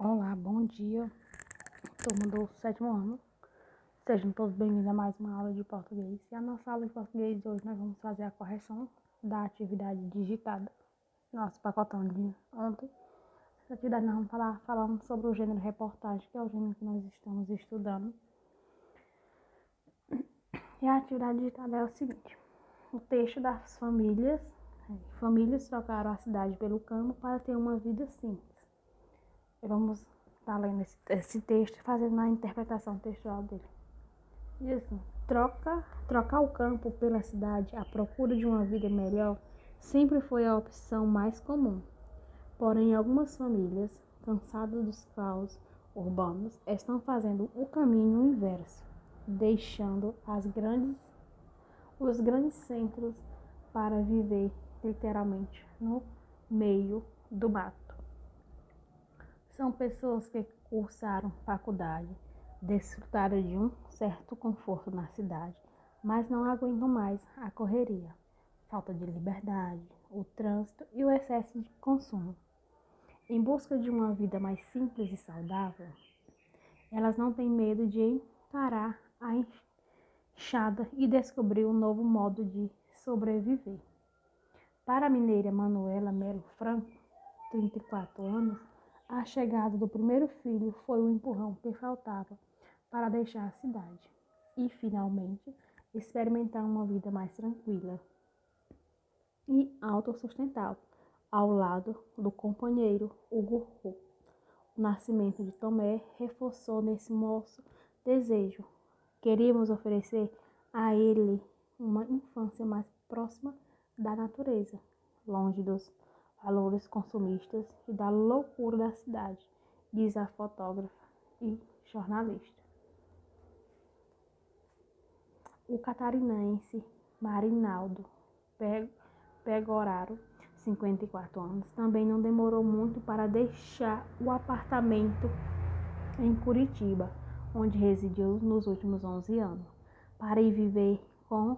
Olá, bom dia, turma do sétimo ano. Sejam todos bem-vindos a mais uma aula de português. E a nossa aula de português de hoje nós vamos fazer a correção da atividade digitada. Nosso pacotão de ontem. Essa atividade nós vamos falando sobre o gênero reportagem, que é o gênero que nós estamos estudando. E a atividade digitada é o seguinte: o texto das famílias trocaram a cidade pelo campo para ter uma vida simples. Vamos estar lendo esse texto e fazendo a interpretação textual dele. Diz assim: trocar o campo pela cidade à procura de uma vida melhor sempre foi a opção mais comum. Porém, algumas famílias, cansadas dos caos urbanos, estão fazendo o caminho inverso, deixando os grandes centros para viver literalmente no meio do mato. São pessoas que cursaram faculdade, desfrutaram de um certo conforto na cidade, mas não aguentam mais a correria, falta de liberdade, o trânsito e o excesso de consumo. Em busca de uma vida mais simples e saudável, elas não têm medo de encarar a enxada e descobrir um novo modo de sobreviver. Para a mineira Manuela Melo Franco, 34 anos, a chegada do primeiro filho foi o empurrão que faltava para deixar a cidade e, finalmente, experimentar uma vida mais tranquila e autossustentável, ao lado do companheiro Hugo Hu. O nascimento de Tomé reforçou nesse moço desejo. Queríamos oferecer a ele uma infância mais próxima da natureza, longe dos valores consumistas e da loucura da cidade, diz a fotógrafa e jornalista. O catarinense Marinaldo Pegoraro, 54 anos, também não demorou muito para deixar o apartamento em Curitiba, onde residiu nos últimos 11 anos, para ir viver com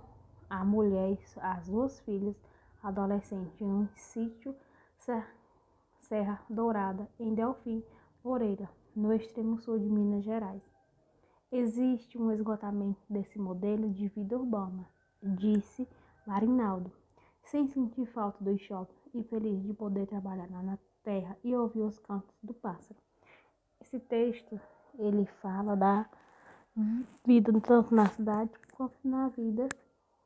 a mulher e as duas filhas adolescentes em um sítio Serra Dourada, em Delfim Moreira, no extremo sul de Minas Gerais. Existe um esgotamento desse modelo de vida urbana, disse Marinaldo, sem sentir falta do shopping e feliz de poder trabalhar na terra e ouvir os cantos do pássaro. Esse texto, ele fala da vida tanto na cidade quanto na vida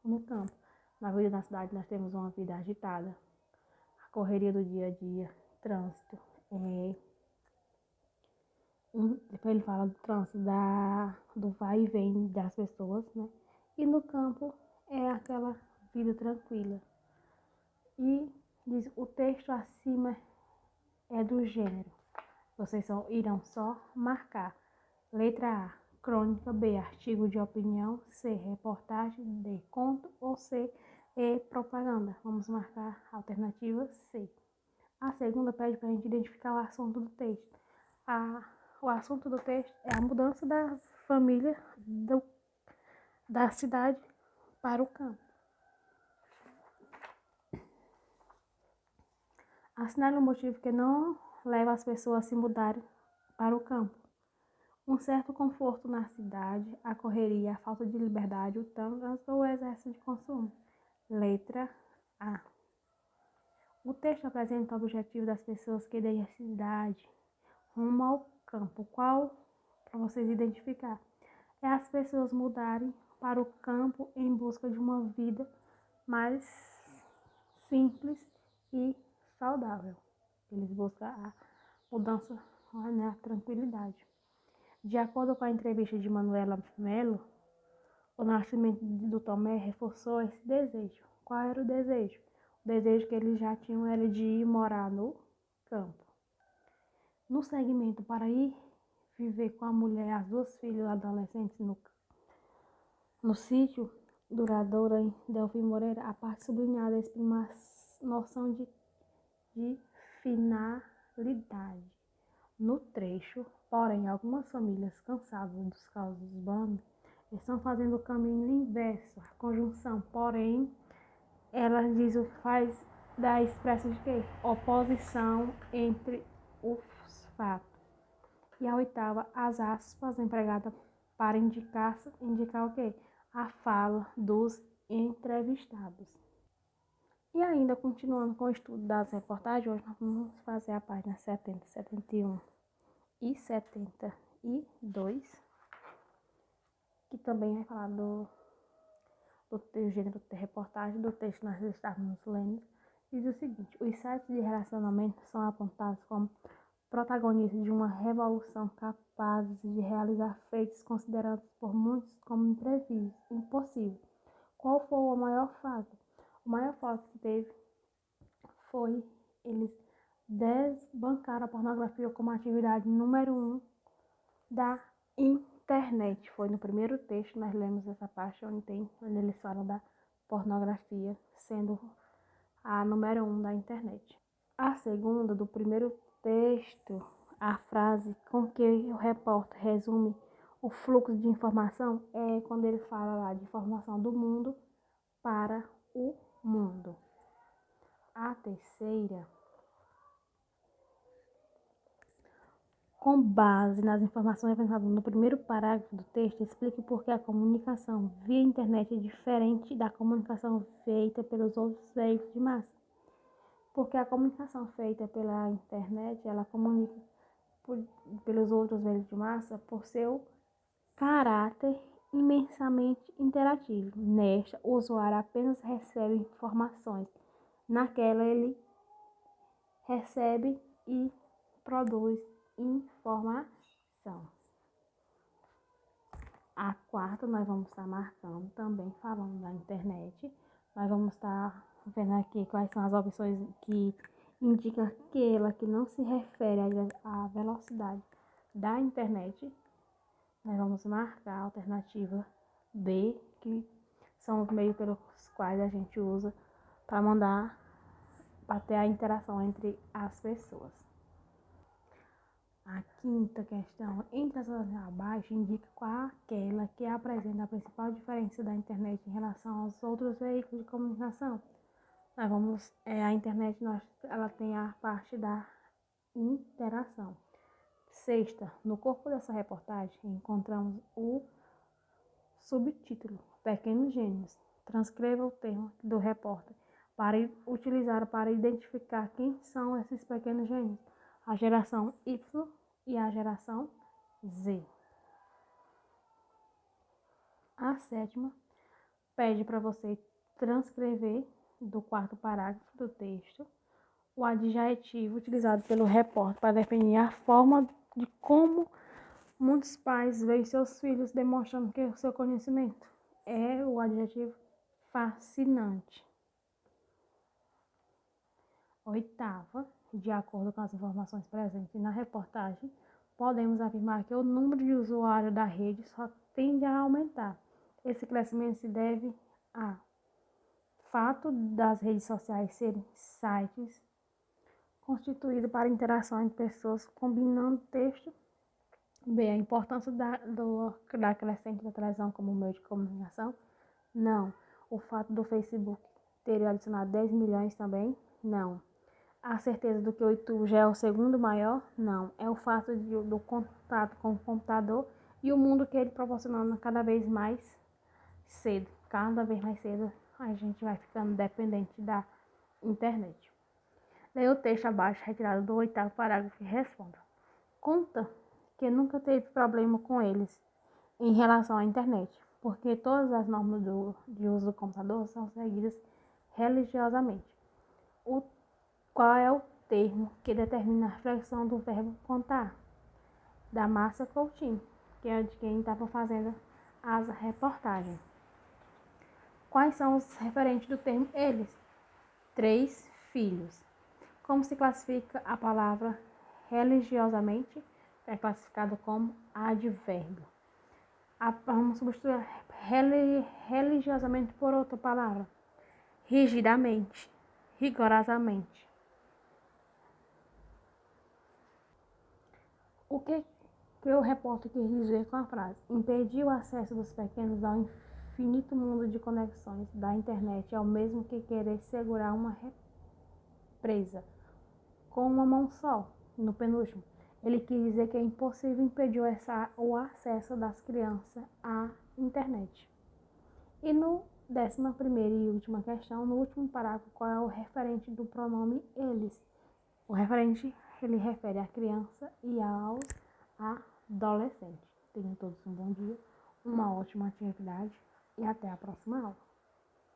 no campo. Na vida na cidade nós temos uma vida agitada, a correria do dia a dia, trânsito. Depois ele fala do trânsito, do vai e vem das pessoas, né? E no campo é aquela vida tranquila. E diz, o texto acima é do gênero. Vocês irão só marcar. Letra A, crônica. B, artigo de opinião. C, reportagem. D, conto. Ou C, propaganda. Vamos marcar a alternativa C. A segunda pede para a gente identificar o assunto do texto. O assunto do texto é a mudança da família da cidade para o campo. Assinale o motivo que não leva as pessoas a se mudarem para o campo. Um certo conforto na cidade, a correria, a falta de liberdade, o trânsito ou o excesso de consumo. Letra A. O texto apresenta o objetivo das pessoas que deixam a cidade rumo ao campo. Qual, para vocês identificar, é as pessoas mudarem para o campo em busca de uma vida mais simples e saudável. Eles buscam a mudança, né, a tranquilidade. De acordo com a entrevista de Manuela Melo, o nascimento do Tomé reforçou esse desejo. Qual era o desejo? O desejo que eles já tinham era de ir morar no campo. No segmento para ir viver com a mulher e as duas filhas adolescentes no sítio duradouro em Delfim Moreira, a parte sublinhada exprime uma noção de finalidade. No trecho, porém, algumas famílias cansadas dos caos urbanos estão fazendo o caminho inverso, a conjunção, porém, ela diz o que faz da expressa de quê? Oposição entre os fatos. E a oitava, as aspas empregadas para indicar o quê? A fala dos entrevistados. E ainda continuando com o estudo das reportagens, hoje nós vamos fazer a página 70, 71 e 72, que também vai falar do gênero de reportagem do texto que nós estávamos lendo. Diz o seguinte: os sites de relacionamento são apontados como protagonistas de uma revolução capazes de realizar feitos considerados por muitos como impossível. Qual foi o maior fato? O maior fato que teve foi eles desbancaram a pornografia como atividade número 1 da internet. Foi no primeiro texto, nós lemos essa parte onde eles falam da pornografia sendo a número 1 da internet. A segunda, do primeiro texto, a frase com que o repórter resume o fluxo de informação é quando ele fala lá de informação do mundo para o mundo. A terceira, com base nas informações apresentadas no primeiro parágrafo do texto, explique por que a comunicação via internet é diferente da comunicação feita pelos outros veículos de massa. Porque a comunicação feita pela internet, ela comunica pelos outros veículos de massa por seu caráter imensamente interativo. Nesta, o usuário apenas recebe informações. Naquela, ele recebe e produz informação. A quarta, nós vamos estar marcando também falando da internet. Nós vamos estar vendo aqui quais são as opções que indicam aquela que não se refere à velocidade da internet. Nós vamos marcar a alternativa B, que são os meios pelos quais a gente usa para ter a interação entre as pessoas. A quinta questão, entre as abaixo, indica qual aquela que apresenta a principal diferença da internet em relação aos outros veículos de comunicação. A internet ela tem a parte da interação. Sexta, no corpo dessa reportagem encontramos o subtítulo Pequenos Gênios. Transcreva o termo do repórter utilizar para identificar quem são esses pequenos gênios, a geração Y e a geração Z. A sétima pede para você transcrever do quarto parágrafo do texto o adjetivo utilizado pelo repórter para definir a forma de como muitos pais veem seus filhos demonstrando que o seu conhecimento é o adjetivo fascinante. Oitava, de acordo com as informações presentes na reportagem, podemos afirmar que o número de usuários da rede só tende a aumentar. Esse crescimento se deve ao fato das redes sociais serem sites constituídos para interação entre pessoas, combinando texto. B, a importância da crescente da televisão como meio de comunicação? Não. O fato do Facebook ter adicionado 10 milhões também? Não. A certeza do que o YouTube já é o segundo maior? Não. É o fato do contato com o computador e o mundo que ele proporciona cada vez mais cedo. Cada vez mais cedo a gente vai ficando dependente da internet. Leia o texto abaixo, retirado do oitavo parágrafo e responda. Conta que nunca teve problema com eles em relação à internet, porque todas as normas de uso do computador são seguidas religiosamente. Qual é o termo que determina a flexão do verbo contar? Da Márcia Coutinho, que é de quem estava fazendo as reportagens. Quais são os referentes do termo eles? 3 filhos. Como se classifica a palavra religiosamente? É classificado como advérbio. Vamos substituir religiosamente por outra palavra. Rigidamente, rigorosamente. O que o repórter quis dizer com a frase? Impedir o acesso dos pequenos ao infinito mundo de conexões da internet é o mesmo que querer segurar uma represa com uma mão só. No penúltimo, Ele quis dizer que é impossível impedir o acesso das crianças à internet. E no 11ª e última questão, no último parágrafo, qual é o referente do pronome eles? O referente, ele refere à criança e aos adolescentes. Tenham todos um bom dia, uma ótima atividade e até a próxima aula.